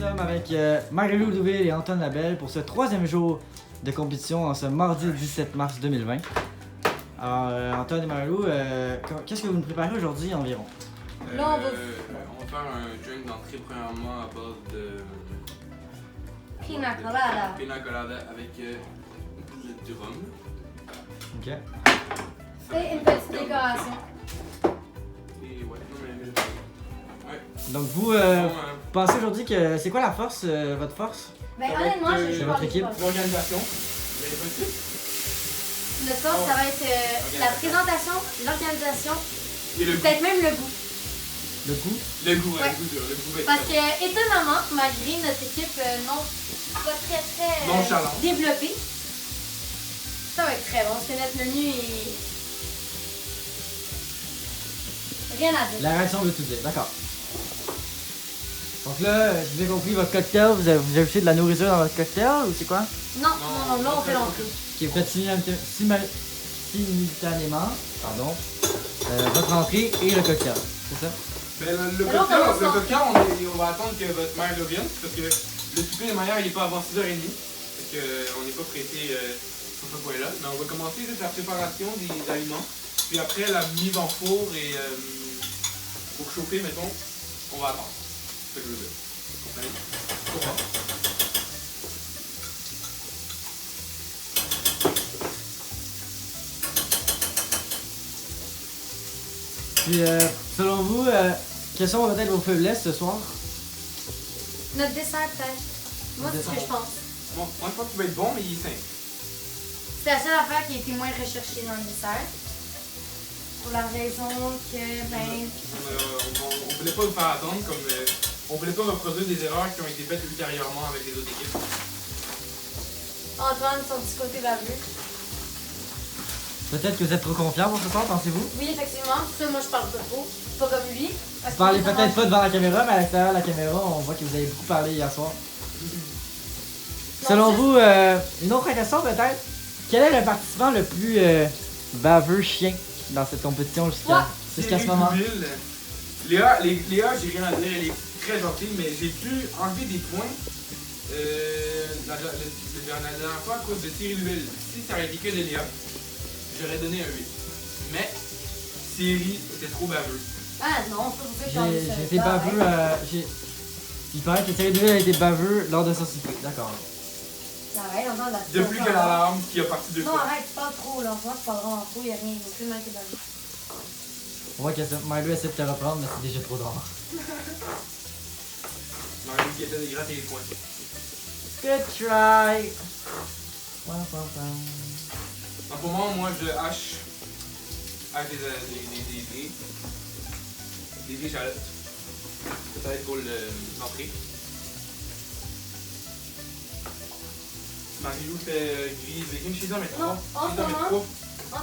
sommes avec Marie-Lou Douville et Antoine Labelle pour ce troisième jour de compétition en ce mardi 17 mars 2020. Alors, Antoine et Marie-Lou, qu'est-ce que vous nous préparez aujourd'hui environ? Là, on va faire un drink d'entrée premièrement à base de pina colada. Pina colada avec du rhum. Ok. Et une petite décoration. Et ouais, non mais... Ouais. Donc vous pensez aujourd'hui que c'est quoi la force, votre force? Ben Ça va honnêtement, être, je de suis votre pas équipe. L'organisation. Vous avez pas de titre? Notre force, ça va être la présentation, l'organisation, Et le goût. peut-être même le goût. Le goût? Le goût, Ouais. le goût dur, le goût va être Parce bon. que, étonnamment, malgré notre équipe non pas très Nonchalante. développée, ça va être très bon parce que notre menu est. Rien à dire. La réaction veut tout dire, d'accord. Donc là, je vous ai compris, votre cocktail, vous ajoutez de la nourriture dans votre cocktail ou c'est quoi? Non, là on fait l'entrée. Qui est fait simultanément, pardon, votre entrée et le cocktail, c'est ça? Ben, le Alors, cocktail, comment ça? on va attendre que votre mère revienne parce que le souper de ma mère il est pas avant 6h30. Fait que on n'est pas pressé sur ce point-là. Mais on va commencer juste la préparation des aliments. Puis après la mise en four et pour chauffer, mettons, on va attendre. C'est ce que je veux dire. Allez, au revoir. Puis, selon vous, quelles sont peut-être vos faiblesses ce soir? Notre dessert, peut-être. Moi, c'est ce que je pense. Bon, moi je pense qu'il va être bon, mais il est simple. C'est la seule affaire qui a été moins recherchée dans le dessert. Pour la raison que, ben. On voulait pas vous faire attendre comme on voulait pas reproduire des erreurs qui ont été faites ultérieurement avec les autres équipes. Antoine, son petit côté baveux. Peut-être que vous êtes trop confiant pour ce soir, pensez-vous? Oui, effectivement. Ça, moi, je parle pas trop. Pas comme lui. Vous parlez peut-être pas devant la caméra, mais à l'extérieur de la caméra, on voit que vous avez beaucoup parlé hier soir. Selon vous, une autre question peut-être, quel est le participant le plus baveux chien dans cette compétition jusqu'à ce moment? Léa, j'ai rien à dire, elle est très gentille, mais j'ai pu enlever des points la dernière fois à cause de Thierry Luville. Si ça aurait été que de Léa, j'aurais donné un 8. Mais Thierry était trop baveux. Ah non, c'est pas pour ça que j'ai envie de J'ai été baveux, il paraît que Thierry Deville a été baveux lors de son souper, d'accord. Arrête, on entend la Depuis que l'alarme qui a parti 2 Non, fois. arrête, tu parles trop, là. Moi, tu parles vraiment trop, y'a rien, aucune mal qui est baveux. On voit que Marie-Lou essaie de te reprendre, mais c'est déjà trop tard. Marie qui essaie de gratter les points. Good try! En ce moment, moi je hache des échalotes. Ça va être pour l'entrée. Marie-Lou fait griller du bacon chez eux maintenant. Non, en ce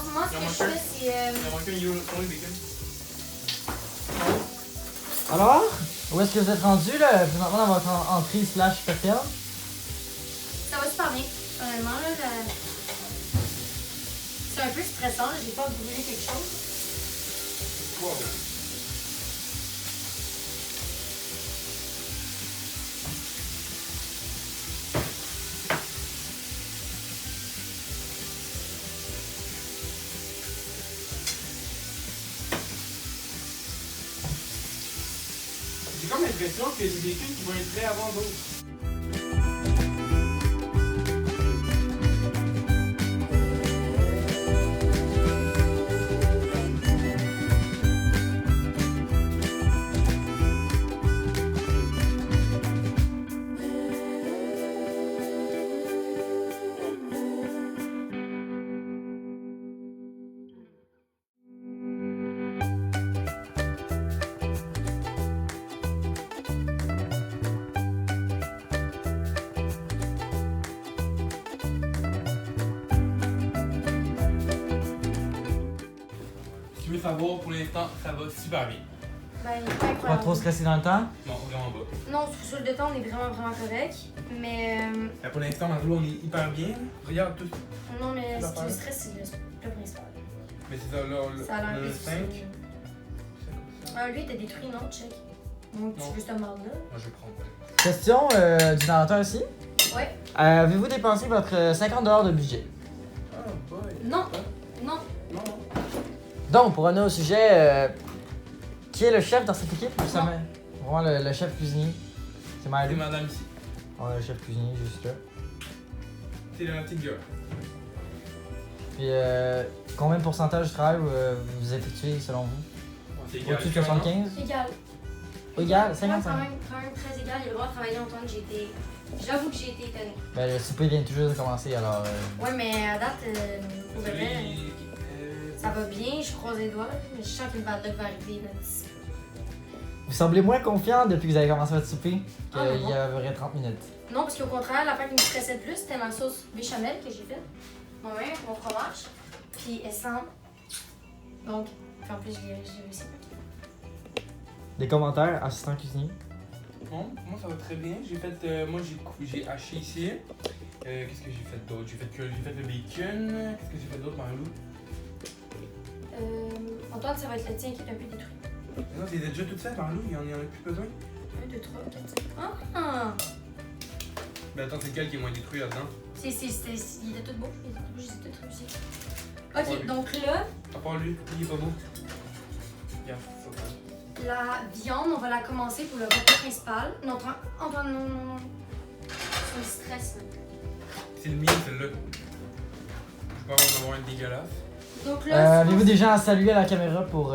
moment, ce que je fais, c'est. Il y a manqué un kilo de bacon. Alors, où est-ce que vous êtes rendu là, présentement dans votre entrée slash cocktail? Ça va super bien. Honnêtement, là, c'est un peu stressant, là. J'ai pas brûlé quelque chose. Wow. J'ai comme l'impression que j'ai des films qui vont être prêts avant d'autres. Si tu veux savoir, pour l'instant, ça va super bien. Ben, il est pas Pas incroyable. trop stressé dans le temps? Non, vraiment pas. Non, sur le détente, on est vraiment, vraiment correct. Mais. Mais pour l'instant, Marie-Lou, on est hyper bien. Regarde tout. Non, mais Ça ce qui va me faire. stresse, c'est le principal. Mais c'est ça, là, Ça a l'air le un peu 5. difficile. Ah, lui, t'as détruit, non? Check. Donc, tu Non. veux cette marde-là? Moi, je vais prendre. Question du narrateur aussi. Ouais. Avez-vous dépensé votre 50$ de budget? Ah, boy. Non. Non. Non. Donc, pour revenir au sujet, qui est le chef dans cette équipe? Justement, vraiment le chef cuisinier. C'est C'est Maëlou. madame ici. On a le chef cuisinier juste là. C'est la petite gueule. Puis, combien de pourcentage du travail vous effectuez selon vous? Bon, c'est égal. Au-dessus de 75? Égal. Égal, Ouais, 55. quand même très égal. Il a le droit de travailler, Antoine. J'avoue que j'ai été étonnée. Ben, le souper vient tout juste de commencer, alors... Ouais, mais à date, pour de vrai, Celui, ça va bien. Je croise les doigts. Mais je sens qu'une bad luck va arriver là, d'ici peu. Vous semblez moins confiant depuis que vous avez commencé votre souper Ah, mais qu'il y a à peu près 30 minutes. Non, parce qu'au contraire, l'affaire qui me stressait le plus, c'était ma sauce béchamel que j'ai faite. Moi-même, mon fromage. Puis elle sent. Donc, puis en plus, j'ai réussi. Des commentaires, assistant cuisinier? Bon, moi ça va très bien. J'ai fait, moi j'ai haché ici. Qu'est-ce que j'ai fait d'autre? J'ai fait le bacon. Qu'est-ce que j'ai fait d'autre, Marilou? Antoine, ça va être le tien qui est un peu détruit. Non, c'est déjà tout fait, Marilou. Il y en a plus besoin. 1, 2, 3, 4, 5. Ah! Ben attends, c'est lequel qui est moins détruit là-dedans? Il était tout beau. Il était tout beau, j'ai tout réussi. Ouais, Ok, lui. donc là, À part lui, il est pas beau. Regarde, faut pas. la viande, on va la commencer pour le repas principal. Non, Antoine, non. Ça me stresse là. C'est le mien, celle-là. Je vais en avoir un dégueulasse. Donc là, Avez-vous des gens à saluer à la caméra pour...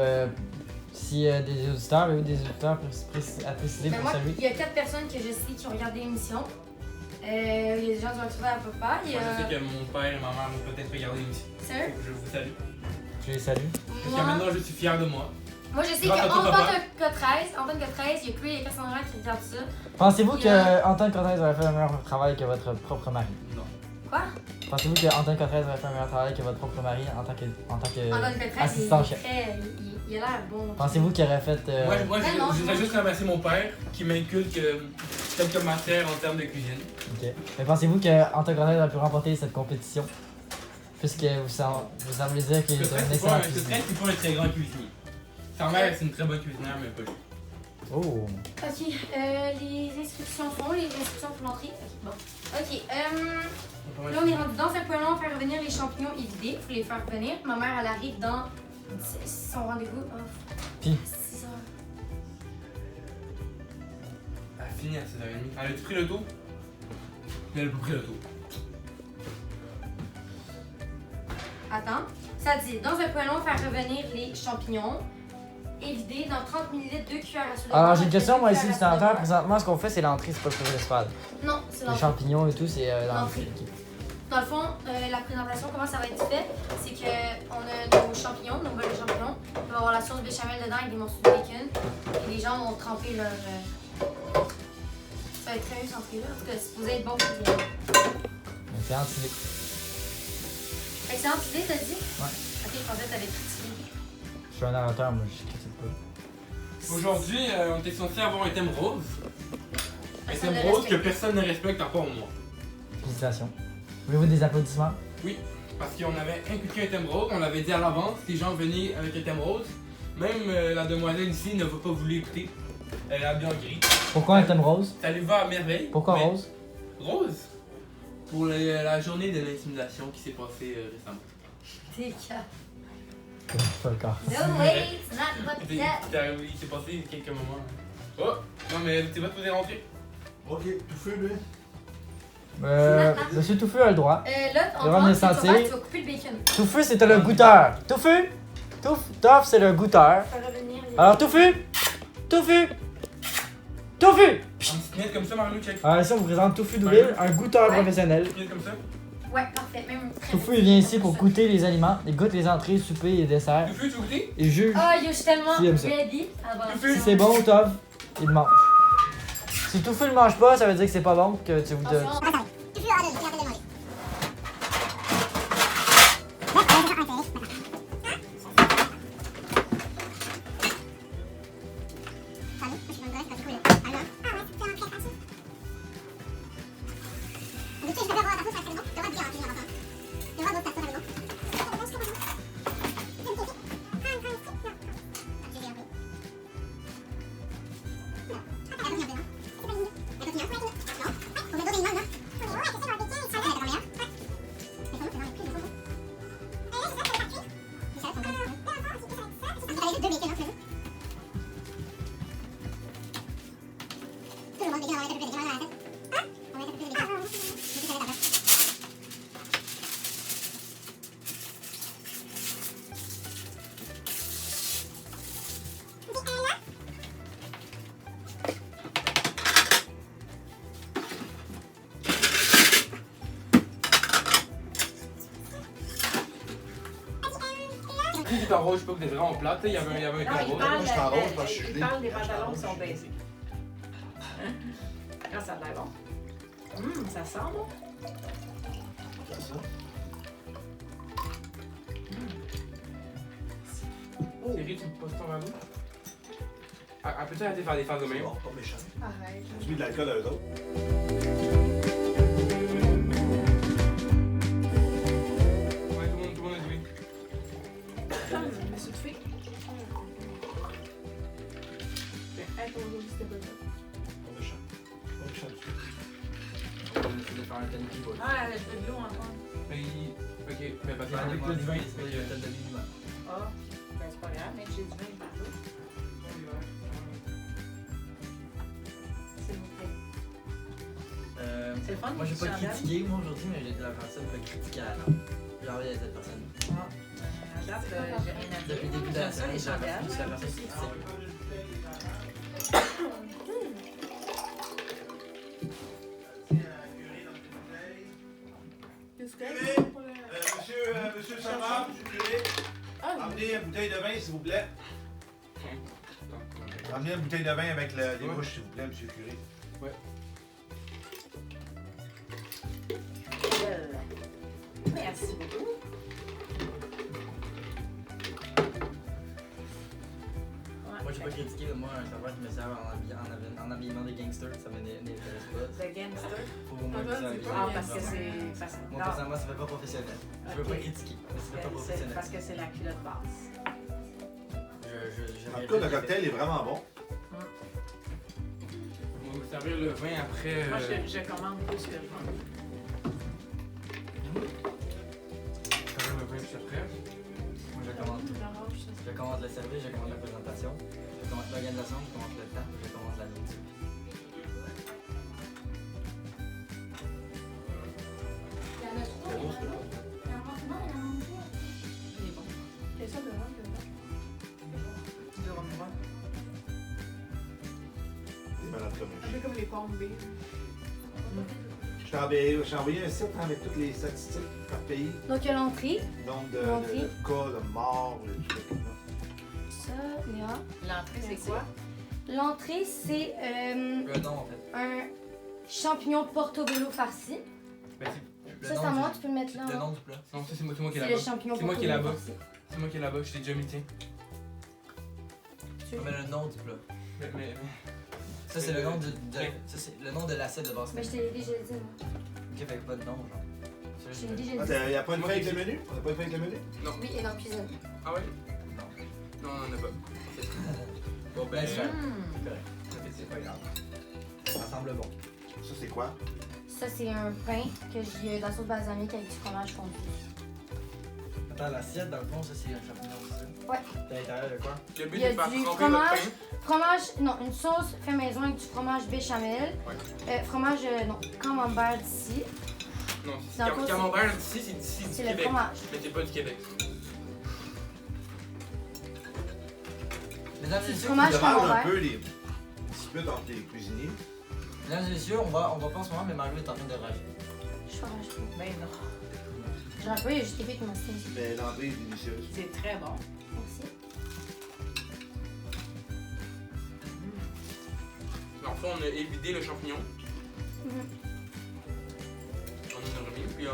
si des auditeurs, avez-vous des auditeurs à préciser ben pour moi, saluer? il y a 4 personnes que je sais qui ont regardé l'émission. Il y a des gens qui ont retrouvé à papa. Il y Moi, a... je sais que mon père et ma mère vont peut-être regarder l'émission. Sérieux? Je vous salue. Je les salue. Parce que Moi, maintenant, je suis fier de moi. moi, je sais Grâce à toi, qu'Antoine Cotrez, il y a plus les personnes qui regardent ça. Pensez-vous Il y a- que Antoine Cortez aurait fait un meilleur travail que votre propre mari? Non. Quoi? Pensez-vous que Antoine Cortez aurait fait un meilleur travail que votre propre mari en tant que Antoine Cotrez, assistant chef? il a l'air bon. Pensez-vous qu'il aurait fait... Moi, Ben non, je je voudrais mange. juste remercier mon père qui m'inculque quelques matières en termes de cuisine. Ok. Mais pensez-vous que Antoine Cortez aurait pu remporter cette compétition? Puisque vous semblez dire qu'il est un excellent cuisinier. C'est pas un très grand cuisinier. Sa mère, c'est une très bonne cuisinière, mais pas lui. Oh! Ok, les inscriptions pour l'entrée. Ok, bon. Ok, là on est rendu dans un point long, faire revenir les champignons évidés, faut les faire revenir. Ma mère, elle arrive dans son rendez-vous. Puis? 6 heures. Elle a fini à 6h30. Elle a-tu pris le tour? Elle a pas pris le tour. Attends, ça dit, dans un point long, faire revenir les champignons évidés dans 30 ml, 2 cuillères à soupe. Alors j'ai une question moi ici du sénateur. Présentement ce qu'on fait c'est l'entrée, c'est pas le principal. Non, c'est Les l'entrée. champignons et tout c'est l'entrée. L'entrée. Dans le fond, la présentation, comment ça va être fait, c'est qu'on a nos champignons, nos bols de champignons. On va avoir la sauce béchamel dedans avec des morceaux de bacon. Et les gens vont tremper leur... Ça va être très mieux cette entrée-là. En tout cas, c'est supposé être bon pour bien. Excellente idée. Excellente idée, t'as dit? Ouais. Ok, je pensais que t'avais critiqué. Je suis un narrateur, moi je critique pas. Aujourd'hui, on était censé avoir un thème rose. Un Personne thème ne rose que respecte. personne ne respecte à part moi. Félicitations. Voulez-vous des applaudissements? Parce qu'on avait inculqué un thème rose, on l'avait dit à l'avance, les gens venaient avec un thème rose. Même la demoiselle ici ne va pas voulu écouter. Elle est habillée en gris. Pourquoi un thème rose? Ça lui va à merveille. Pourquoi mais- rose? Rose? Pour la journée de l'intimidation qui s'est passée récemment. T'es calme. Pas le cas. No way, it's not what Il that. s'est passé quelques moments. Oh! Non mais tu vas te poser rentrer. Ok, tout fait, lui. Monsieur Touffu a le droit. Là, Le rendre Antoine, ce que tu vas sentir. faire, tu vas couper le bacon. Touffu c'était le goûteur. Touffu! Toff c'est le goûteur. Faire revenir les... Alors Touffu! Touffu! Touffu! Une petite miette comme ça, Marilou, check. Alors ici on vous présente Touffu Douville, un goûteur Ouais. professionnel. Une miette comme ça. Ouais, parfait. Même très Touffu il vient ici pour goûter les aliments. Il goûte les entrées, soupers et desserts. Touffu, tu goûté? Il juge. Ah, yo, je suis tellement Qui aime ça? ready. à voir Touffu. Si ça. c'est bon, Toff, il le mange. Si Touffu le mange pas, ça veut dire que c'est pas bon, que tu vous Attention. deux bacon, hein, tout le monde bacon, on va mettre un peu plus de bacon dans la tête. Hein? On va mettre un peu plus de bacon. Je sais ça va être après. Qui est en rouge, je sais pas que vous êtes vraiment plate, il y avait un Non, col il rouge. parle, Moi, je suis en rouge parce que je suis il gelé. parle des Quand je suis en pantalons rouge, qui sont je suis baissés. Ah, ça a l'air bon. Ça sent bon. Thierry, tu me poses ton verre d'eau? Ah, peux-tu arrêter de faire des faces de C'est même? bon, pas méchant. Arrête. J'ai mis de l'alcool à eux autres. Ouais, tout le monde a du Monsieur Tufé. Hey, ton rouge, c'était pas ça. Pas méchant. Pas méchant du tout. On va essayer de faire un tanky boy. Ah, j'ai de l'eau encore. Mais ok, mais parce que Ouais, avec mais le du vin, c'est une tête de minimum. Ah, ben c'est pas grave, mais j'ai du vin partout. S'il vous plaît. C'est le fun. Moi j'ai pas chandelle. critiqué moi aujourd'hui, mais j'ai de la personne qui a critiqué à la langue. J'ai envie d'être cette personne. Ah, à date, j'ai rien à dire. Depuis le début de la J'aime ça, les semaine, chandelles. c'est la personne qui critique. Qu'est-ce que Monsieur Samar, monsieur Curé, amenez une bouteille de vin, s'il vous plaît. Amenez une bouteille de vin avec les Ouais. bouches, s'il vous plaît, monsieur Curé. Merci beaucoup. Moi j'ai pas critiqué, mais moi un serveur qui me sert en habillement de gangster, ça m'intéresse pas. The Gangster. Faut au moins que ça aille. Ah, parce que c'est. Parce que Moi non, personnellement ça fait pas professionnel. Je veux Ok. pas critiquer, mais ça fait pas c'est professionnel. parce que c'est la culotte basse. En tout cas, le cocktail est vraiment bon. on va vous servir le vin après. Moi, je commande plus que le vin. Servir le vin juste après. Moi je commande tout. Je commande le service, je commande la présentation, je commande l'organisation, je commande le temps, je commande la nourriture. Il y en a trois. Il y en a un. Il y en a un. Non, il y en a un. Il est bon. C'est ça, le rhum, le rhum. Du rhum brun. Des malades comme Un peu comme les pommes B. Je t'ai envoyé un site avec toutes les statistiques par pays, Donc, il y a l'entrée. nombre L'entrée. de cas, de morts, le truc. Ça, Léa. L'entrée, c'est Merci. quoi? L'entrée, c'est Le nom en fait. un champignon portobello farci. Ben, Le Ça, nom c'est à moi, du- tu peux le mettre là. Le hein. nom du plat. non, ça c'est moi qui est C'est là-bas. le champignon C'est moi qui est portobello là-bas. farci. C'est moi qui est là-bas, je t'ai déjà mis, tiens. Mais le nom du plat. Mais Ça c'est le nom de ça c'est le nom de l'assiette de base. Mais je te l'ai déjà dit, moi. Ok, fait que pas de nom genre. Ça, Je te l'ai déjà Ah, dit. il n'y a pas une fin avec le menu? On n'a pas une fin avec le menu? Oui, et dans la cuisine. Ah ouais? Non. Non, on en a pas. Bon ben c'est Mmh. correct. C'est pas grave. Ça semble bon. Ça, c'est quoi? Ça, c'est un pain que j'ai de la sauce balsamique avec du fromage fondu. Attends, l'assiette dans le fond, ça c'est un champignon aussi. Ouais. T'es à l'intérieur de quoi? Le but Il y a c'est de faire du tremper votre fromage. pain. Fromage, non, une sauce fait maison avec du fromage béchamel. Fromage, non, camembert d'ici. Non, Dans le fond, camembert d'ici, c'est d'ici du C'est le Québec. fromage. Mais c'est pas du Québec. Mesdames et C'est du messieurs, fromage Dommage un camembert. peu les disputes entre les cuisiniers. mesdames et messieurs, on va pas en ce moment, mais Mario est en train de rager. Je fais rage pas. Ben non. Je rage pas, il y a juste Épée qui m'a dit. Mais l'entrée est délicieuse. C'est très bon. Merci. Dans le fond, on a évidé le champignon. Mhm. On en a remis. Puis il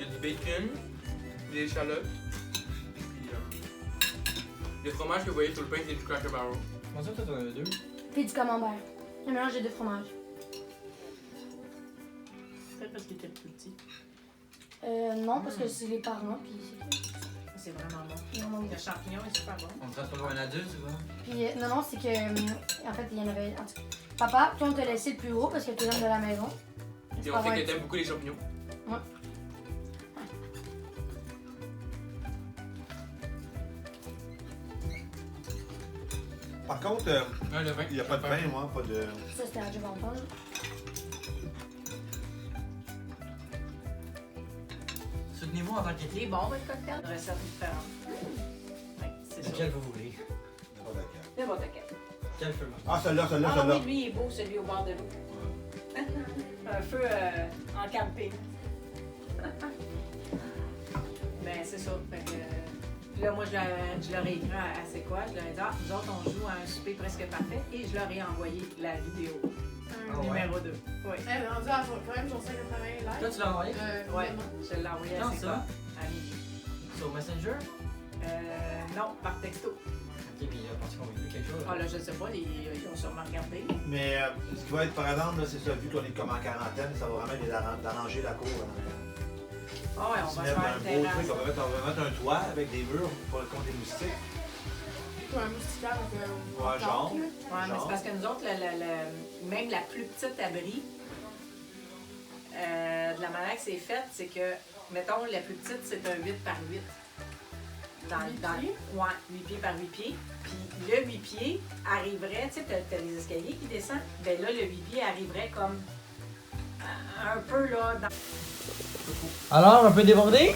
y a du bacon, des échalotes. Puis le fromage que vous voyez sur le pain, c'est du Cracker Barrel. Comment ça, toi t'en avais deux? Puis du camembert. Un mélange de deux fromages. Peut-être parce qu'il était plus petit. Non, parce que c'est les parents, puis c'est tout. C'est vraiment bon. Vraiment bon. Le champignon est super bon. On traite pas comme un adulte, c'est quoi? Puis non, c'est que, en fait, il y en avait. En tout cas, papa, toi, on t'a laissé le plus haut parce que t'es l'homme de la maison. Puis on sait que t'aimes beaucoup les champignons. Par contre, Le vin. il n'y a pas de pain, moi, pas de. Ça, c'était à Joe Vampin. Soutenez-vous en tant Il est qu'équipe. bon, votre cocktail? Recette différente. Oui, c'est ça. Lequel vous voulez? N'importe lequel. N'importe quel. Quel feu? Ah, celle-là, celle-là, Ah celle-là. oui, lui, il est beau, celui au bord de l'eau. Un feu en camping. Ben, c'est ça. Fait que, là, moi, je leur ai écrit à c'est quoi. Je leur ai dit, ah, nous autres, on joue à un souper presque parfait. Et je leur ai envoyé la vidéo Ah ouais. numéro 2. Oui. Elle est rendue à quand même sur 580 live. Toi, tu l'as envoyé? Ouais, je l'ai envoyé à Quand c'est ça? quoi. À midi. Sur Messenger? Non, par texto. Ok, puis il a pensé qu'on voulait quelque chose. Ah là, je sais pas, ils ont sûrement regardé. Mais ce qui va être par exemple, là, c'est ça, vu qu'on est comme en quarantaine, ça va vraiment les d'arranger la cour. Ah ouais, on va se mettre faire un une beau terrasse. truc, on va mettre un toit avec des murs pour contre les moustiques. Toi, un moustiquaire avec un. Ouais, genre. Ouais, mais Genre. c'est parce que nous autres, même la plus petite abri, de la manière que c'est fait, c'est que, mettons, la plus petite, c'est un 8 par 8. 8 pieds? Ouais, 8 pieds par 8 pieds. Puis le 8 pieds arriverait, tu sais, t'as les escaliers qui descendent. Ben là, le 8 pieds arriverait comme un peu là dans. Alors, un peu débordé?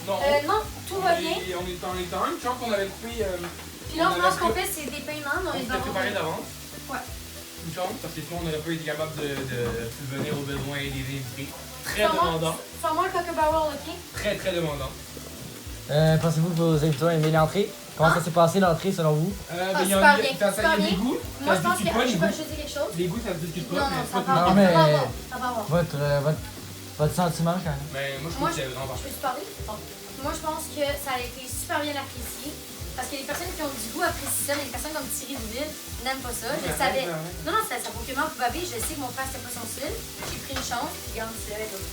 Non. Non, tout va bien. On est en une chance qu'on avait coupé. Puis là, on pense qu'on fait, c'est des paiements. On s'était préparé d'avance. Ouais. Une chance, parce que sinon on n'aurait pas été capable de subvenir aux besoins des invités. Très Sûrement. demandant. Fais-moi le cockabowel, ok? Très très demandant. Pensez-vous que vos invités ont aimé l'entrée? Comment ça s'est passé l'entrée selon vous? Il y super a bien, ça super y a des bien. goûts. Moi, je pense que discute pas, je les vais goûts. ajouter quelque chose. Les goûts, ça se discute Non, pas, non, mais ça c'est pas va tout. Non, mais- Ça va avoir. Votre sentiment quand même? Mais moi je Moi, trouve que c'est vraiment Je parfait. peux te parler? Bon. Moi, je pense que ça a été super bien apprécié. Parce que les personnes qui ont du goût apprécient ça, mais les personnes comme Thierry Duville n'aiment pas ça. Je le savais. Non, non, ça pour que vous baver. Je sais que mon frère, c'était pas son style. J'ai pris une chance, puis regarde, tu l'avais pas.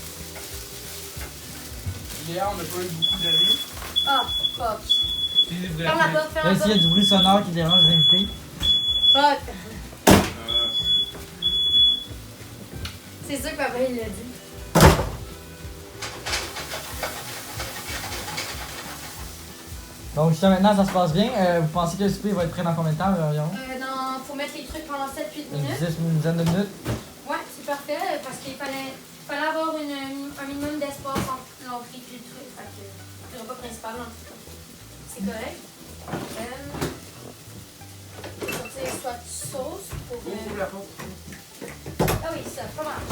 Hier, on n'a pas eu beaucoup d'avis. Ah, fuck. Ferme Ferme la porte, ferme Là, la s'il y a porte. du bruit sonore qui dérange les invités. Fuck. C'est sûr que papa, il l'a dit. Donc, jusqu'à maintenant, ça se passe bien. Vous pensez que le souper va être prêt dans combien de temps environ? Faut mettre les trucs pendant 7-8 minutes. Une dizaine de minutes. Ouais, c'est parfait, parce qu'il fallait avoir un minimum d'espace entre l'entrée et le truc. Fait que le repas principal, l'entrée. C'est correct. Je vais sortir soit de sauce pour. Ouvre la porte. Ah oui, ça, fromage.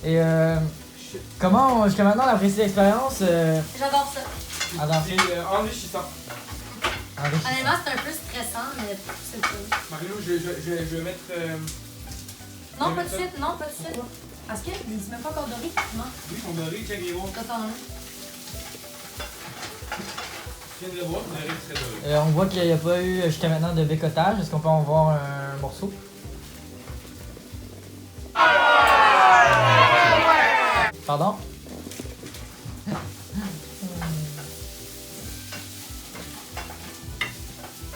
Et comment, jusqu'à maintenant, on a apprécié l'expérience? J'adore ça. Attends, C'est enrichissant. Honnêtement, c'est un peu stressant, mais c'est cool. Mario, je vais mettre. Non, pas de suite, non, pas de suite. Parce que, il dit même pas encore doré. Non, Oui, son doré, check les gros. attends. Je viens de le voir, son doré très doré. on voit qu'il n'y a pas eu jusqu'à maintenant de bécotage. Est-ce qu'on peut en voir un morceau? Pardon?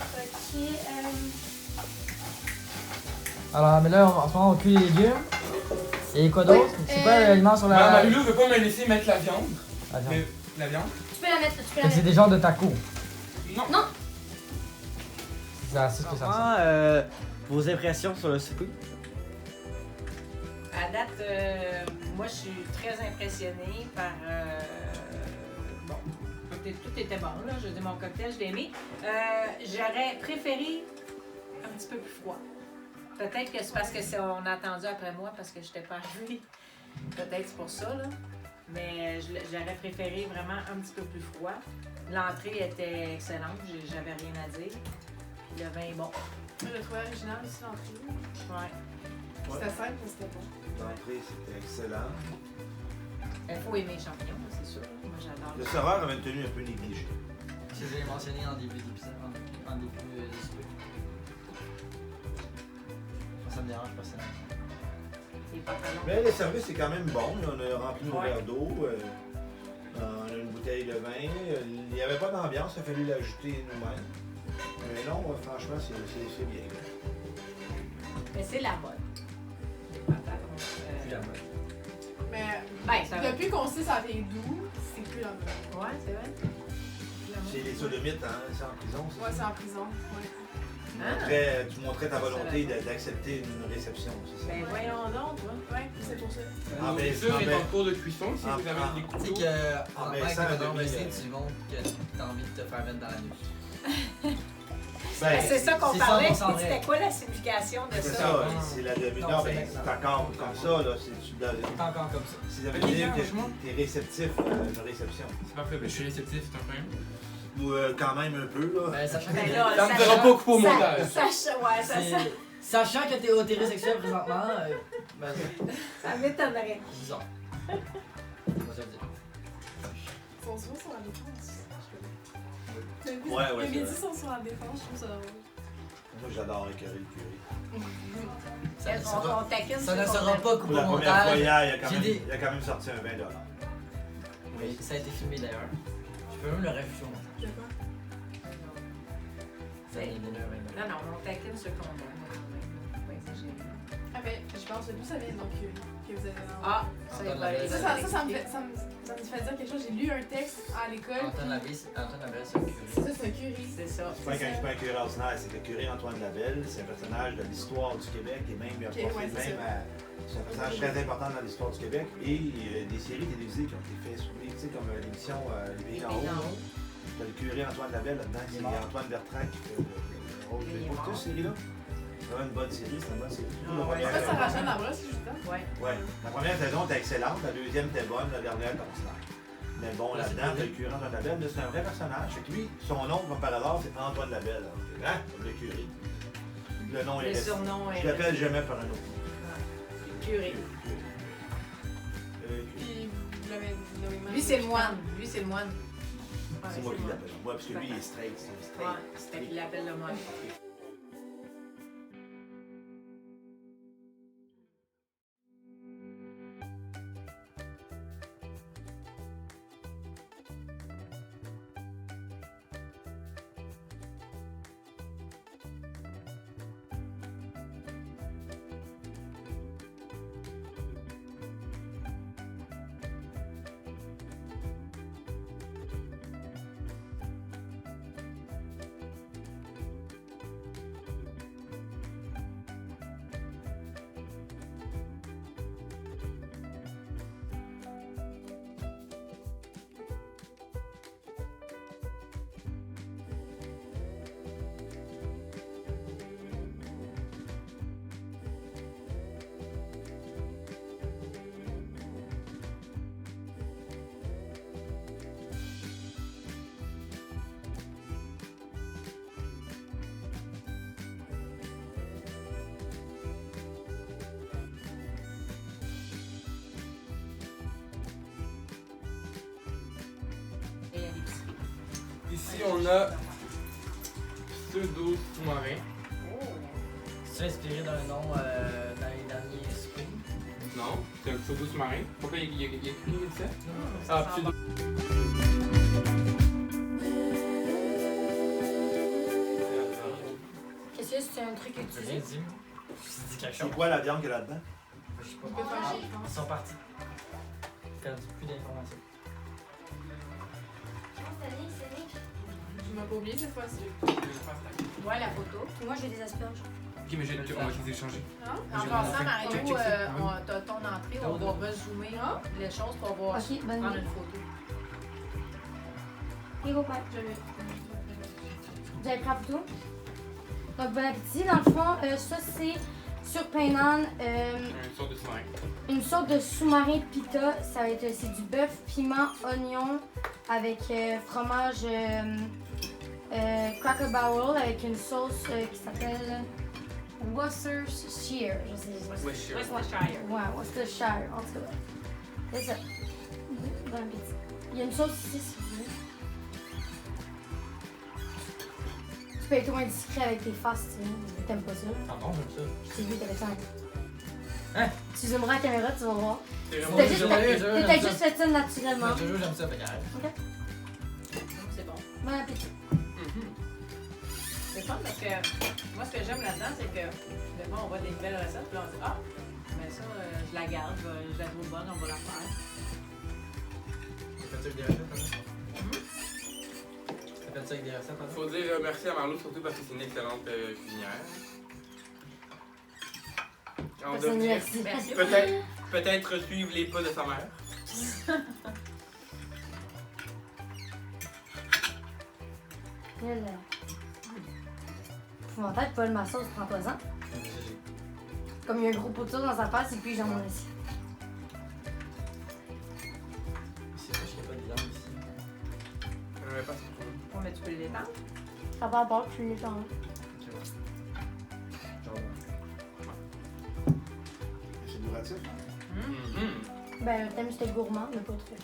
Ok, Alors, mais là, en ce moment, on cuit les légumes. Et quoi d'autre? Oui, C'est quoi l'aliment sur la... Mario veut pas me laisser mettre la viande. la viande? Mais la viande? tu peux la mettre, tu peux Fait la que c'est mettre. des genres de tacos. Non. C'est assez ce que ça ressemble. Vos impressions sur le souper? À date, moi, je suis très impressionnée par. Bon, tout était bon, là. Je dis mon cocktail, je l'ai aimé. J'aurais préféré un petit peu plus froid. Peut-être que c'est parce qu'on a attendu après moi parce que je n'étais pas arrivée. Peut-être c'est pour ça, là. Mais j'aurais préféré vraiment un petit peu plus froid. L'entrée était excellente, j'avais rien à dire. Le vin est bon. Je l'ai trouvé original aussi, l'entrée. Ouais. C'était simple, mais c'était bon. L'entrée, c'était excellent. Il faut aimer les champignons, c'est sûr. Moi, j'adore. Le serveur avait une tenue un peu négligée. C'est ce que j'ai mentionné en début d'épisode, en début de souper. Ça me dérange personnellement. Il est pas très long. Mais le service est quand même bon. On a rempli nos Ouais. verres d'eau. On a une bouteille de vin. Il n'y avait pas d'ambiance, il a fallu l'ajouter nous-mêmes. Mais non, franchement, c'est bien. Mais c'est la mode. C'est la mode. Mais Ben, ça va. depuis qu'on sait ça vient d'où, c'est plus la même. Ouais, c'est vrai. C'est les sodomites, hein? C'est en prison, c'est Ouais, ça? c'est en prison. Ouais. Tu montrais ta volonté d'accepter une réception, c'est ça? Ben voyons donc, toi. Ouais, c'est pour ça. Ah, ben, Ça, ah, c'est ben, en cours de cuisson. Si ah, vous avez ah. des Tu sais couteaux. que en ben, tant ça, que demi, domestique, tu montres que t'as envie de te faire mettre dans la nuque. Ben, C'est ça qu'on c'est parlait. 100% vrai. C'était quoi la signification de c'est ça? ça, c'est la demi. Non, Non, c'est ben, maintenant. c'est encore comme ça, là. C'est C'est encore comme ça. ça veut Ok, dire que franchement. t'es réceptif à une réception. C'est parfait, ben, je suis réceptif, c'est un problème. Ou quand même un peu, là. Ben, sachant Ben que là, Ça me Sacha- fera pas couper au montage. Sacha, ouais, ça, Sachant que t'es hétérosexuel présentement, ben, ça m'étonnerait. c'est bizarre. On va se le dire. Ils sont souvent sur la défense. Ouais, ouais, Les c'est médis vrai. sont sur la défense, je trouve ça drôle. Moi, j'adore écœurer le curé. Ça ne On sera, taquine ça sur ne ton sera aile. pas Pour coupé la au première fois montage. hier, J'ai des- il a quand même sorti un 20 $. Oui, ça a été filmé d'ailleurs. Je peux même le rajouter au montage. De quoi? Ça a été donné un 20 $. Non, non, on taquine sur ton aile. Pas exagéré. Ah ben, je pense que d'où ça vient donc que vous avez dans... Ah, ça Antoine va Labelle. Ça me fait dire quelque chose. J'ai lu un texte à l'école. Antoine Labelle, c'est un curé. Ça, c'est un curé. C'est ça. C'est pas un curé ordinaire, c'est que le curé Antoine Labelle, c'est un personnage de l'histoire du Québec et même il a Ok, passé ouais, c'est même ça. c'est un personnage très important dans l'histoire du Québec et des séries télévisées qui ont été faites sur lui, tu sais, comme l'émission Les Pays en haut. là. T'as le curé Antoine Labelle là-dedans, Il est c'est mort. Antoine Bertrand qui fait le rôle. Il J'ai est pas mort. cette série-là. C'est vraiment une bonne série, c'est une bonne série. Ah, La ouais. première- Ça, Sarah Jeanne Labrosse, c'est juste Ouais. Ouais, la première saison était excellente, la deuxième était bonne, la dernière était ordinaire. Mais bon, là-dedans, t'as le curé Antoine Labelle, mais c'est un vrai personnage. Fait que lui, son nom, comme par hasard, c'est Antoine Labelle. Hein? Comme le curé. Le nom est Le resté. surnom est. Je l'appelle jamais par un autre. Curé. Puis, vous l'avez nommé Lui, c'est le moine. Lui, c'est le moine. Ouais, C'est moi le qui moine. l'appelle. Moi, parce que lui, il est straight. C'est un straight. Ouais, c'est qu'il l'appelle le moine. Et à l'épicerie. Ici, on a pseudo sous-marin. C'est inspiré d'un nom dans les derniers spoons. Non, c'est un pseudo sous-marin. Pourquoi il y a écrit ça? Ça Ah, sent pseudo. Qu'est-ce que c'est un truc J'ai utilisé? dit. J'ai dit quelque chose. C'est quoi la viande qu'il y a là-dedans? Je sais pas. Tu peux faire chier. Ils sont partis. Perdu plus d'informations. Tu m'as pas oublié cette fois-ci. Ouais, la photo. Moi, j'ai des asperges. Ok, mais on va les échanger. Hein? En J'ai passant, check, Mario, check ça. t'as ton entrée, on va rezoomer Ah. les choses pour voir Ok, bonne prendre idée. une photo. Et vos pères. Jamais. Vous avez pris la photo? Donc, bon appétit. Dans le fond, ça, c'est sur Painan, Une sorte de sous-marin. une sorte de sous-marin pita. Ça va être, c'est du bœuf, piment, oignon, avec fromage Cracker Barrel, avec une sauce qui s'appelle Worcestershire. Je sais. Ouais, sure. Worcestershire. Ouais, Worcestershire, en tout cas. C'est ça. Bon appétit. Il y a une sauce ici, si vous voulez. Tu peux être moins discret avec tes faces, tu sais. T'aimes pas ça. Pardon, j'aime ça. Je t'ai vu, t'avais ça. Hein? Tu zoomeras à la caméra, tu vas voir. C'est T'as vraiment juste, je- t'as j'aime juste ça. fait ça naturellement. Mais toujours, j'aime ça, fait carré. C'est bon. Bon appétit. C'est fun parce que moi, ce que j'aime là-dedans, c'est que des fois, on voit des nouvelles recettes, puis là, on se dit, ah, mais ça, je la garde, je la trouve bonne, on va la faire. Fais-tu le direct, mettre ça avec des recettes, hein? Faut dire merci à Marlo surtout parce que c'est une excellente cuisinière. On Personne devrait merci. peut-être suivre les pas de sa mère. Épouvantable, Paul Masson, c'est empoisant. Comme il y a un gros pot de sauce dans sa face, et puis j'en ai ici. C'est vrai, je sais pas des langues ici. Je n'avais pas ça. Bon, mais tu peux l'étendre. Ça va pas, je suis une temps. Ok, ouais. Genre, C'est duratif. Mhm. Ben, le thème c'était gourmand, mais pas trop.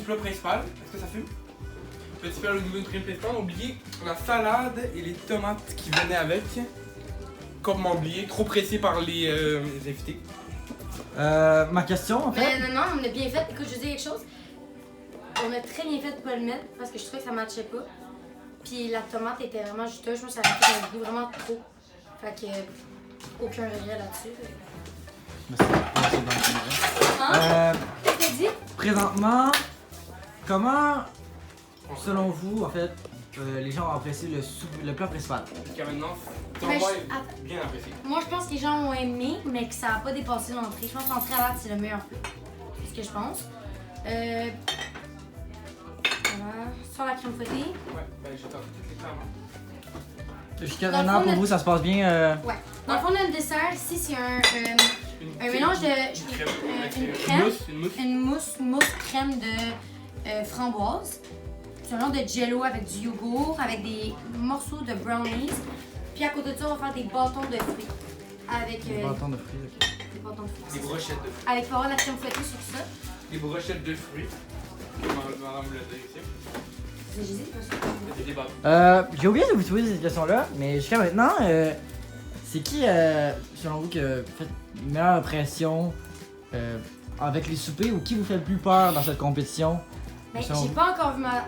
Plat principal, est-ce que ça fume? Petit plat au niveau du plat principal, oublié la salade et les tomates qui venaient avec. Complètement oublié, trop pressé par les invités. Ma question, en fait. Mais non, on a bien fait. Écoute, je veux dire quelque chose. On a très bien fait de pas le mettre parce que je trouvais que ça matchait pas. Puis la tomate était vraiment juteuse. Je pense que ça a fait un goût vraiment trop. Fait que aucun regret là-dessus. Mais c'est dans le film, Hein? hein. Qu'est-ce que t'as dit? Présentement, comment, selon vous, en fait, les gens ont apprécié le plat principal? Jusqu'à maintenant, ton Ben, boy je- est bien apprécié. Moi, je pense que les gens ont aimé, mais que ça n'a pas dépassé l'entrée. Je pense que l'entrée à date, c'est le meilleur plat. C'est ce que je pense. Voilà. Sur la crème fouettée. Ouais, ben j'attends toutes les femmes. Jusqu'à Dans le maintenant, fond, pour vous, ça se passe bien? Ouais. Dans le fond, on a un dessert. Ici, c'est un mélange de. Une mousse. Une mousse crème de framboise. C'est un genre de jello avec du yogourt, avec des morceaux de brownies. Puis à côté de ça, on va faire des bâtons de fruits. Avec Des bâtons de fruits, ok. des bâtons de fruits. Des brochettes de fruits. Avec, il faut avoir la crème fouettée sur ça. Des brochettes de fruits. Madame le dit ici. J'ai dit, pas ça. C'est des bâtons. J'ai oublié de vous poser cette question-là, mais jusqu'à maintenant, c'est qui, selon vous, qui a fait une meilleure impression avec les soupers ou qui vous fait le plus peur dans cette compétition? Mais Selon j'ai vous? pas encore vu ma mère,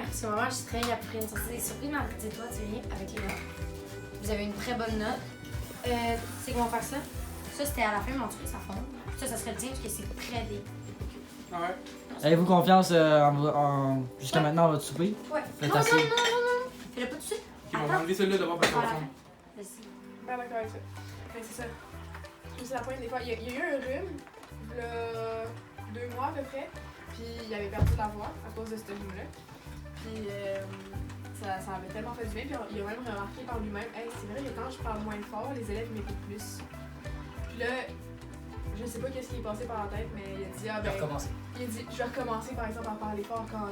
parce que ma mère, je travaille après une sortie des surprises, mais elle dit toi, tu viens avec les notes. Vous avez une très bonne note. C'est comment faire ça? Ça, c'était à la fin, mais en tout cas, ça fond. Ça serait le tien, parce que c'est très des. Ah ouais? Avez-vous confiance jusqu'à maintenant dans votre souper? Ouais. Faites Non, non, assez. non, non, non. Fais-le pas tout de suite. Ok, on va enlever celui-là d'abord parce qu'on Voilà. ensemble. Vas-y. Pas d'accord avec ça. Mais c'est ça. C'est la pointe des fois. Il y a eu un rhume, il y a 2 mois à peu près. Puis il avait perdu la voix à cause de ce rhume-là. Puis ça avait tellement fait du bien. Puis il a même remarqué par lui-même, hey, c'est vrai que quand je parle moins fort, les élèves m'écoutent plus. Puis là, je sais pas qu'est-ce qui est passé par la tête, mais il a dit, ah ben. Il a dit, je vais recommencer par exemple à parler fort quand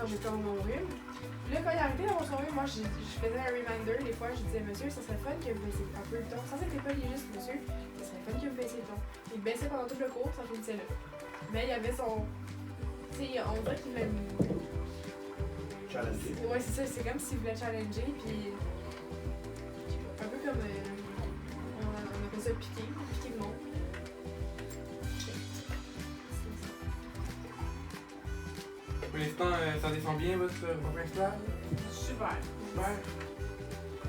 j'ai comme mon rhume. Puis là, quand il a arrêté d'avoir son rhume, moi je faisais un reminder. Des fois, je disais, monsieur, ça serait fun que vous baissiez un peu le ton. Sans être juste, monsieur, ça serait fun que vous baissiez le ton. Il baissait pendant tout le cours, ça finissait là. Mais il y avait son. Tu sais, on dirait qu'il voulait. Challenger. Ouais, c'est ça, c'est comme s'il voulait challenger, puis. Je sais pas, un peu comme. On appelle ça piquer le monde. Pour l'instant, ça descend bien votre principal? Super. Super.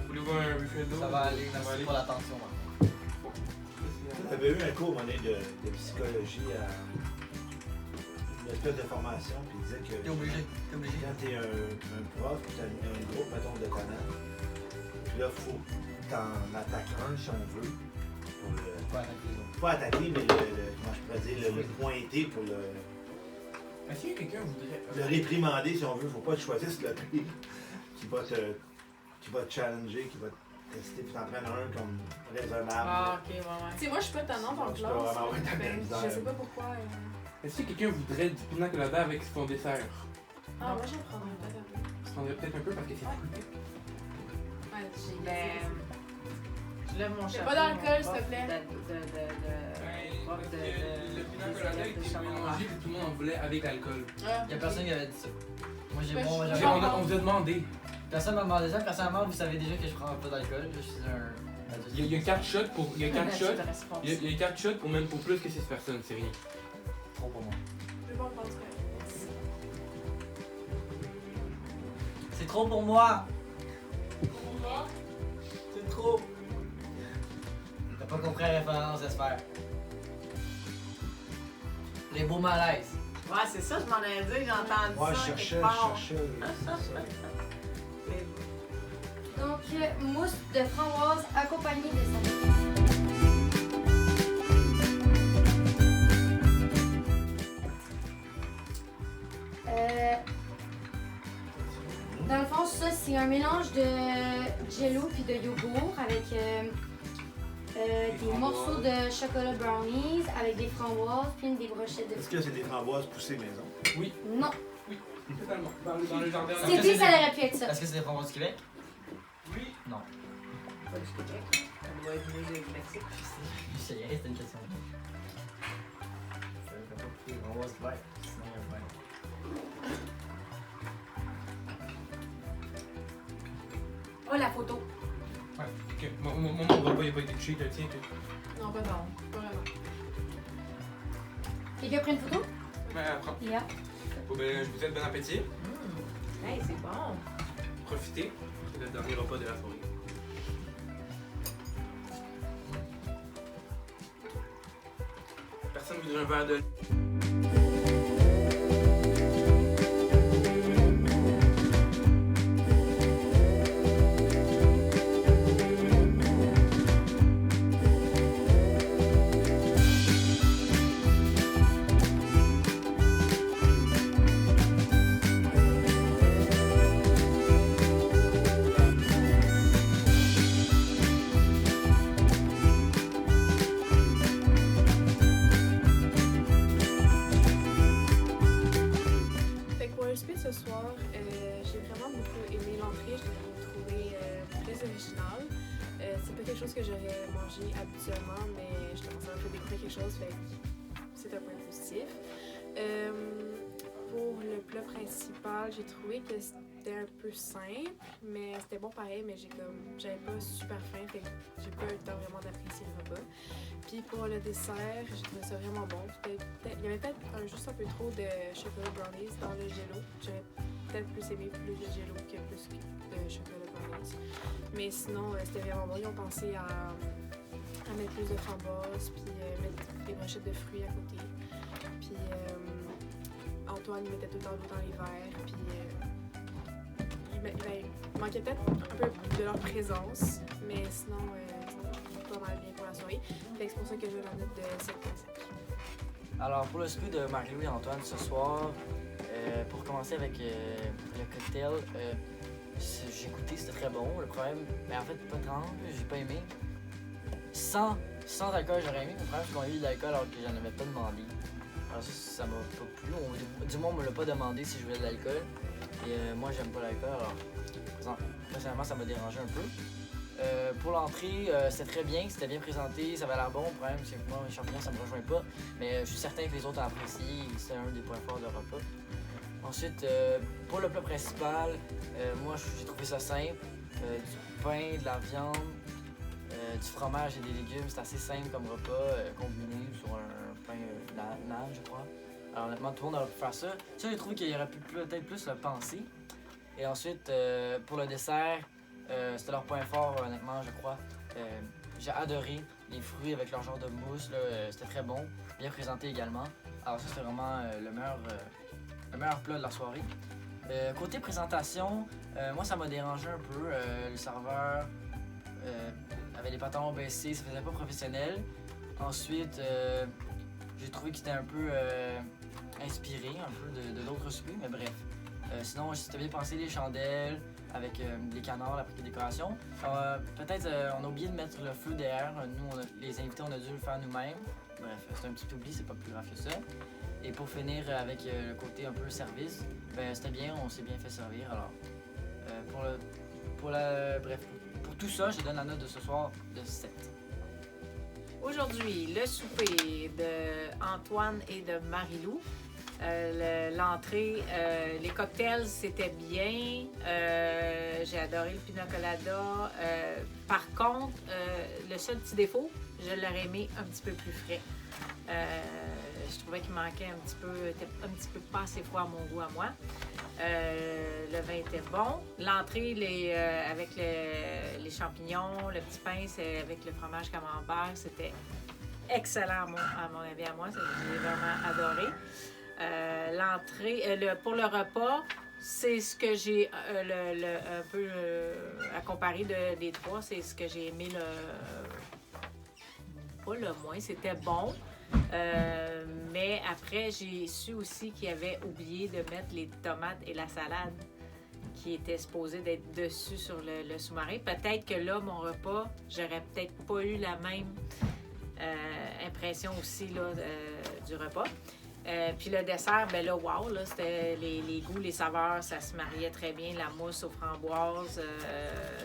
Voulez-vous un buffet d'eau? Ça va aller, merci pour l'attention. J'avais eu un cours monnaie de psychologie à une espèce de formation, puis il disait que T'es obligé. quand t'es un prof, tu as un groupe, mettons, de talents, puis là, faut t'en attaquer un si on veut, pour le, Pas avec les autres. pas attaquer, mais comment je pourrais dire, le pointer pour le Est-ce que quelqu'un voudrait. réprimander si on veut. Faut pas que tu choisisses le pire qui va te challenger, qui va te tester, puis t'en prendre un comme raisonnable. Ah, ok, ouais, ouais. Tu sais, moi je suis pas tannante en Tu peux classe. vraiment avoir ta Ben, misère. je sais pas pourquoi. Est-ce que quelqu'un voudrait du pina colada avec son dessert? Ah, moi j'en prendrais peut-être un peu. Je prendrais peut-être un peu parce que c'est fruité. Ouais, j'ai. Ben, je lève mon chapeau. pas d'alcool, mon s'il te prof plaît. de prof de. Le pina colada était mélangé, puis tout le monde en voulait avec l'alcool. Ah, Y'a personne qui avait dit ça. Moi j'ai Ouais, bon, je- j'avais- On vous a demandé. Personne m'a demandé ça. Personnellement, vous savez déjà que je prends pas d'alcool. Je suis un. Il y a 4 shots pour. Il y a 4 shots. C'est responsable. Il y a 4 shots pour même pour plus que 6 personnes, c'est rien. Trop pour moi. Je vais pas me prendre ça. C'est trop pour moi. C'est trop. T'as pas compris la référence, j'espère. Les beaux malaises. Ouais, c'est ça, je m'en ai dit, j'ai entendu Ouais, ça. je cherchais, quelque part. c'est ça. Mais Donc, mousse de framboise accompagnée de sel. Dans le fond, ça, c'est un mélange de jello puis de yogourt avec des morceaux de chocolat brownies avec des framboises puis des brochettes de Est-ce que c'est des framboises poussées maison? Non, Totalement. Dans le jardin. C'est- c'était ça aurait pu être ça. Est-ce que c'est des framboises du Québec? Oui. Non. pas du Québec. Ça doit être mieux des classiques. Je sais rien, c'était une question. Je savais pas pourquoi les framboises du Québec. Sinon, il y a pas. Oh, la photo. Ouais, ok. Mon repas il a pas été touché, le tien, tout. Non, pas non, pas vraiment. Quelqu'un a pris une photo? Mais prends. Léa. Bon, ben, je vous souhaite bon appétit. Hey, c'est bon. Profitez. C'est le dernier repas de la soirée. Personne voudrait un verre de. Fait que pour le speed ce soir, j'ai vraiment beaucoup aimé l'entrée. Je l'ai trouvé très original. C'est pas quelque chose que j'aurais mangé habituellement, mais je commençais un peu à découvrir quelque chose, fait que c'est un point positif. Pour le plat principal, j'ai trouvé que c'était un peu simple, mais c'était bon pareil, mais j'avais pas super faim, fait que j'ai pas eu le temps vraiment d'apprécier le repas. Puis pour le dessert, j'ai trouvé ça vraiment bon. Il y avait peut-être juste un peu trop de chocolat brownies dans le jello. J'aurais peut-être plus aimé plus de jello que plus de chocolat brownies. Mais sinon, c'était vraiment bon. Ils ont pensé à mettre plus de framboises, puis mettre des brochettes de fruits à côté. Puis Antoine, il mettait tout le temps l'eau dans les verres, puis il manquait peut-être un peu de leur présence, mais sinon, pas mal bien pour la soirée. Fait que c'est pour ça que je la note de 7.5. Alors, pour le speed de Marie-Louis et Antoine ce soir, pour commencer avec le cocktail, j'ai goûté, c'était très bon. Le problème, mais en fait, pas tant, j'ai pas aimé. Sans alcool, j'aurais aimé. Le problème, c'est qu'on a eu de l'alcool alors que j'en avais pas demandé. Alors ça m'a pas plu. Du moins, on me l'a pas demandé si je voulais de l'alcool. Et moi, j'aime pas l'alcool, alors personnellement, ça m'a dérangé un peu. Pour l'entrée, c'était très bien, c'était bien présenté, ça avait l'air bon. Le problème, c'est que moi, les champignons, ça me rejoint pas. Mais je suis certain que les autres ont apprécié, c'est un des points forts de repas. Ensuite, pour le plat principal, moi, j'ai trouvé ça simple. Du pain, de la viande, du fromage et des légumes, c'est assez simple comme repas, combiné sur un pain naan, je crois. Alors honnêtement, tout le monde aurait pu faire ça. Ça, j'ai trouvé qu'il y aurait pu peut-être plus le penser. Et ensuite, pour le dessert, c'était leur point fort, honnêtement, je crois. J'ai adoré les fruits avec leur genre de mousse, c'était très bon, bien présenté également. Alors ça, c'était vraiment le meilleur plat de la soirée. Côté présentation, moi, ça m'a dérangé un peu. Le serveur avait les pantalons baissés, ça faisait pas professionnel. Ensuite, j'ai trouvé qu'il était un peu inspiré un peu de d'autres soupers, mais bref. Sinon, c'était bien pensé, les chandelles avec les canards, la petite décoration. Peut-être on a oublié de mettre le feu derrière. Nous, les invités, on a dû le faire nous-mêmes. Bref, c'est un petit oubli, c'est pas plus grave que ça. Et pour finir avec le côté un peu service, ben, c'était bien, on s'est bien fait servir. Alors, pour tout ça, je donne la note de ce soir de 7. Aujourd'hui, le souper de Antoine et de Marie-Lou. L'entrée, les cocktails, c'était bien. J'ai adoré le pina colada. Par contre, le seul petit défaut, je l'aurais aimé un petit peu plus frais. Je trouvais qu'il manquait un petit peu pas assez froid à mon goût à moi. Le vin était bon. L'entrée, avec les champignons, le petit pain, c'est avec le fromage camembert, c'était excellent à mon avis à moi. J'ai vraiment adoré. L'entrée, pour le repas, c'est ce que j'ai un peu à comparer des trois, c'est ce que j'ai aimé pas le moins. C'était bon. Mais après, j'ai su aussi qu'il avait oublié de mettre les tomates et la salade qui étaient supposées d'être dessus sur le sous-marin. Peut-être que là, mon repas, j'aurais peut-être pas eu la même impression aussi là, du repas. Puis le dessert, ben là, wow, là, c'était les goûts, les saveurs, ça se mariait très bien. La mousse aux framboises,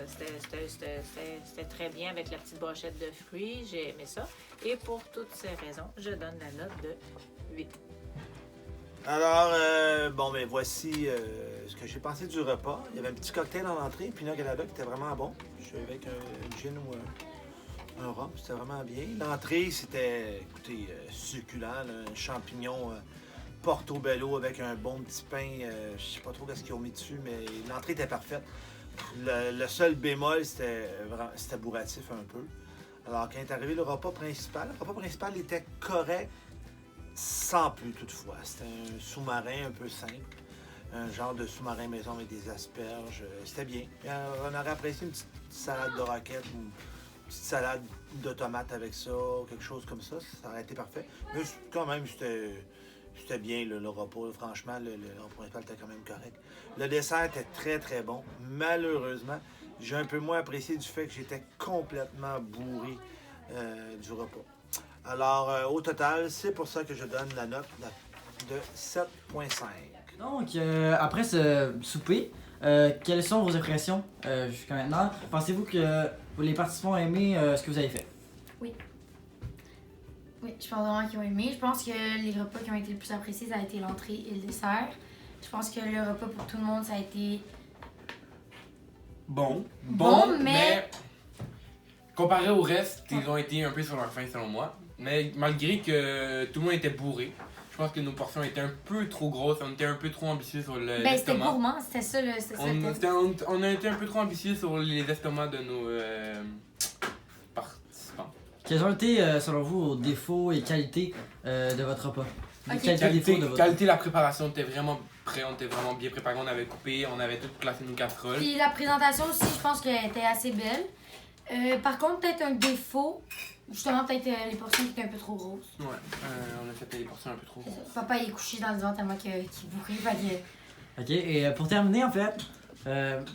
c'était très bien avec la petite brochette de fruits. J'ai aimé ça. Et pour toutes ces raisons, je donne la note de 8. Alors, voici ce que j'ai pensé du repas. Il y avait un petit cocktail en entrée, Pina Colada, qui était vraiment bon. Je suis avec un gin ou un rhum, c'était vraiment bien. L'entrée, c'était, écoutez, succulent, là, un champignon portobello avec un bon petit pain. Je sais pas trop ce qu'ils ont mis dessus, mais l'entrée était parfaite. Le seul bémol, c'était bourratif un peu. Alors, quand est arrivé le repas principal était correct, sans plus toutefois. C'était un sous-marin un peu simple, un genre de sous-marin maison avec des asperges. C'était bien. On aurait apprécié une petite salade de roquette ou une petite salade de tomates avec ça, quelque chose comme ça. Ça aurait été parfait. Mais quand même, c'était bien le repas. Franchement, le repas principal était quand même correct. Le dessert était très, très bon. Malheureusement, j'ai un peu moins apprécié du fait que j'étais complètement bourré du repas. Alors, au total, c'est pour ça que je donne la note de 7,5. Donc, après ce souper, quelles sont vos impressions jusqu'à maintenant? Pensez-vous que les participants ont aimé ce que vous avez fait? Oui, je pense vraiment qu'ils ont aimé. Je pense que les repas qui ont été le plus appréciés, ça a été l'entrée et le dessert. Je pense que le repas pour tout le monde, ça a été Bon, mais comparé au reste, ils ont été un peu sur leur faim selon moi. Mais malgré que tout le monde était bourré, je pense que nos portions étaient un peu trop grosses, on était un peu trop ambitieux sur le ben, c'était gourmand, c'était ça le on a été un peu trop ambitieux sur les estomacs de nos participants. Quels ont été, selon vous, vos défauts et qualités de votre repas? Okay. Qualité, la préparation était vraiment prêt, on était vraiment bien préparé, on avait coupé, on avait tout placé nos casseroles. Puis la présentation aussi, je pense qu'elle était assez belle. Par contre, peut-être un défaut, justement, peut-être les portions qui étaient un peu trop grosses. Ouais, on a fait les portions un peu trop grosses. Papa il est couché dans le divan tellement qu'il bourrait. Ok, et pour terminer, en fait,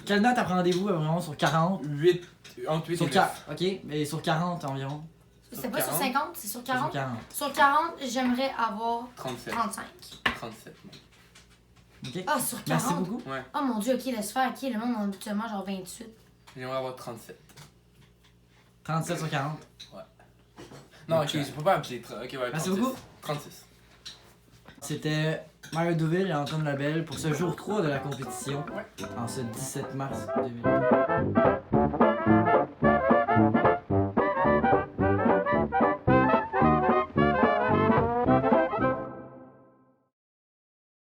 quelle note apprenez-vous vraiment sur 40? 8, entre 8 sur et 4, ok, mais sur 40 environ. C'est pas sur 50, c'est sur 40? Sur 40. Sur 40, j'aimerais avoir 37. 35. 37. Ok. Ah, sur 40? Merci beaucoup. Ouais. Oh mon dieu, ok, laisse faire. Ok, le monde a habituellement genre 28. J'aimerais avoir 37. 37 sur 40. Ouais. Non, ok, je peux pas appeler. Ok, ouais, 36. Merci beaucoup. 36. C'était Mario Deauville et Antoine Labelle pour ce jour 3 de la compétition en ce 17 mars 2020.